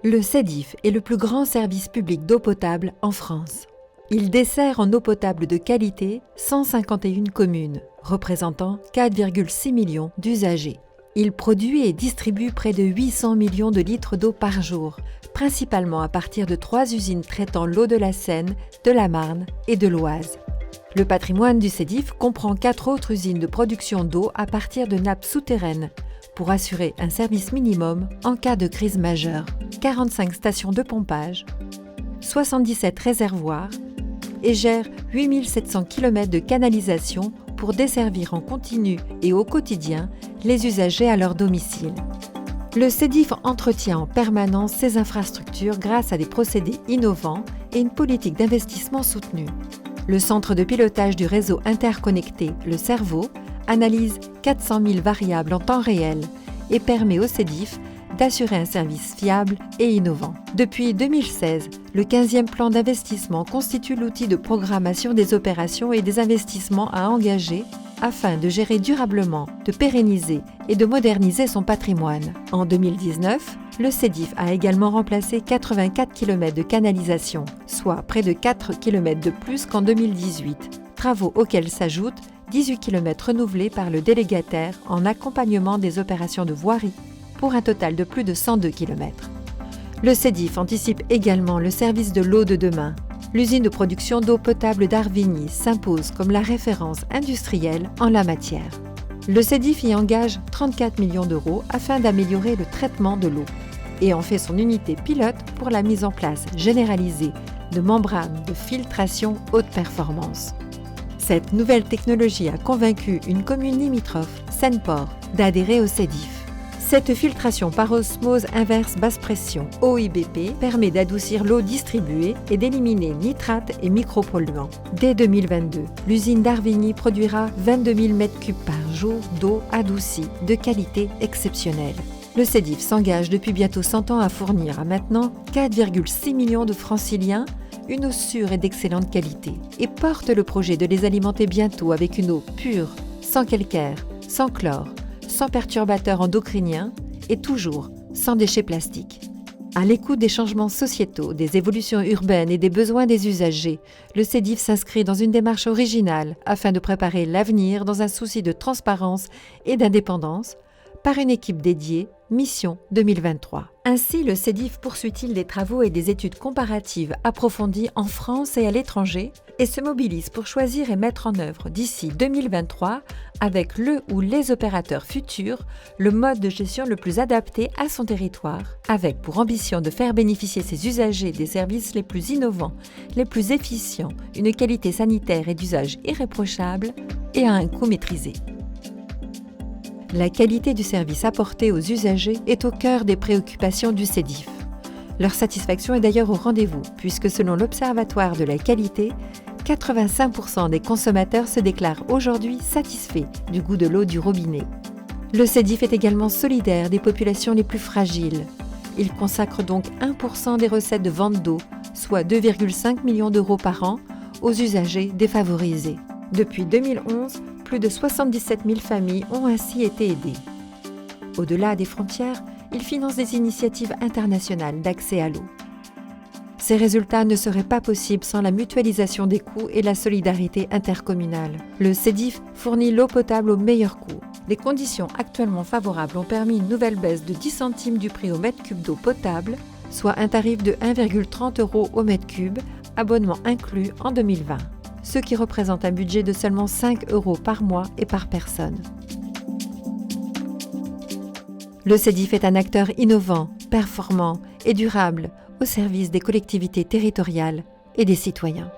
Le SEDIF est le plus grand service public d'eau potable en France. Il dessert en eau potable de qualité 151 communes, représentant 4,6 millions d'usagers. Il produit et distribue près de 800 millions de litres d'eau par jour, principalement à partir de 3 usines traitant l'eau de la Seine, de la Marne et de l'Oise. Le patrimoine du SEDIF comprend 4 autres usines de production d'eau à partir de nappes souterraines, pour assurer un service minimum en cas de crise majeure, 45 stations de pompage, 77 réservoirs et gère 8700 km de canalisation pour desservir en continu et au quotidien les usagers à leur domicile. Le SEDIF entretient en permanence ses infrastructures grâce à des procédés innovants et une politique d'investissement soutenue. Le centre de pilotage du réseau interconnecté, le CERVO, analyse 400 000 variables en temps réel et permet au SEDIF d'assurer un service fiable et innovant. Depuis 2016, le 15e plan d'investissement constitue l'outil de programmation des opérations et des investissements à engager afin de gérer durablement, de pérenniser et de moderniser son patrimoine. En 2019, le SEDIF a également remplacé 84 km de canalisation, soit près de 4 km de plus qu'en 2018, travaux auxquels s'ajoutent 18 km renouvelés par le délégataire en accompagnement des opérations de voirie, pour un total de plus de 102 km. Le SEDIF anticipe également le service de l'eau de demain. L'usine de production d'eau potable d'Arvigny s'impose comme la référence industrielle en la matière. Le SEDIF y engage 34 millions d'euros afin d'améliorer le traitement de l'eau et en fait son unité pilote pour la mise en place généralisée de membranes de filtration haute performance. Cette nouvelle technologie a convaincu une commune limitrophe, Seine-Port, d'adhérer au SEDIF. Cette filtration par osmose inverse basse pression, OIBP, permet d'adoucir l'eau distribuée et d'éliminer nitrates et micropolluants. Dès 2022, l'usine d'Arvigny produira 22 000 m3 par jour d'eau adoucie de qualité exceptionnelle. Le SEDIF s'engage depuis bientôt 100 ans à fournir à maintenant 4,6 millions de franciliens une eau sûre et d'excellente qualité et porte le projet de les alimenter bientôt avec une eau pure, sans calcaire, sans chlore, sans perturbateurs endocriniens et toujours sans déchets plastiques. À l'écoute des changements sociétaux, des évolutions urbaines et des besoins des usagers, le SEDIF s'inscrit dans une démarche originale afin de préparer l'avenir dans un souci de transparence et d'indépendance par une équipe dédiée, Mission 2023. Ainsi, le SEDIF poursuit-il des travaux et des études comparatives approfondies en France et à l'étranger et se mobilise pour choisir et mettre en œuvre d'ici 2023, avec le ou les opérateurs futurs, le mode de gestion le plus adapté à son territoire, avec pour ambition de faire bénéficier ses usagers des services les plus innovants, les plus efficients, une qualité sanitaire et d'usage irréprochable et à un coût maîtrisé. La qualité du service apporté aux usagers est au cœur des préoccupations du SEDIF. Leur satisfaction est d'ailleurs au rendez-vous, puisque selon l'Observatoire de la qualité, 85% des consommateurs se déclarent aujourd'hui satisfaits du goût de l'eau du robinet. Le SEDIF est également solidaire des populations les plus fragiles. Il consacre donc 1% des recettes de vente d'eau, soit 2,5 millions d'euros par an, aux usagers défavorisés. Depuis 2011, plus de 77 000 familles ont ainsi été aidées. Au-delà des frontières, il finance des initiatives internationales d'accès à l'eau. Ces résultats ne seraient pas possibles sans la mutualisation des coûts et la solidarité intercommunale. Le SEDIF fournit l'eau potable au meilleur coût. Les conditions actuellement favorables ont permis une nouvelle baisse de 10 centimes du prix au mètre cube d'eau potable, soit un tarif de 1,30 € au mètre cube, abonnement inclus en 2020. Ce qui représente un budget de seulement 5 € par mois et par personne. Le SEDIF est un acteur innovant, performant et durable au service des collectivités territoriales et des citoyens.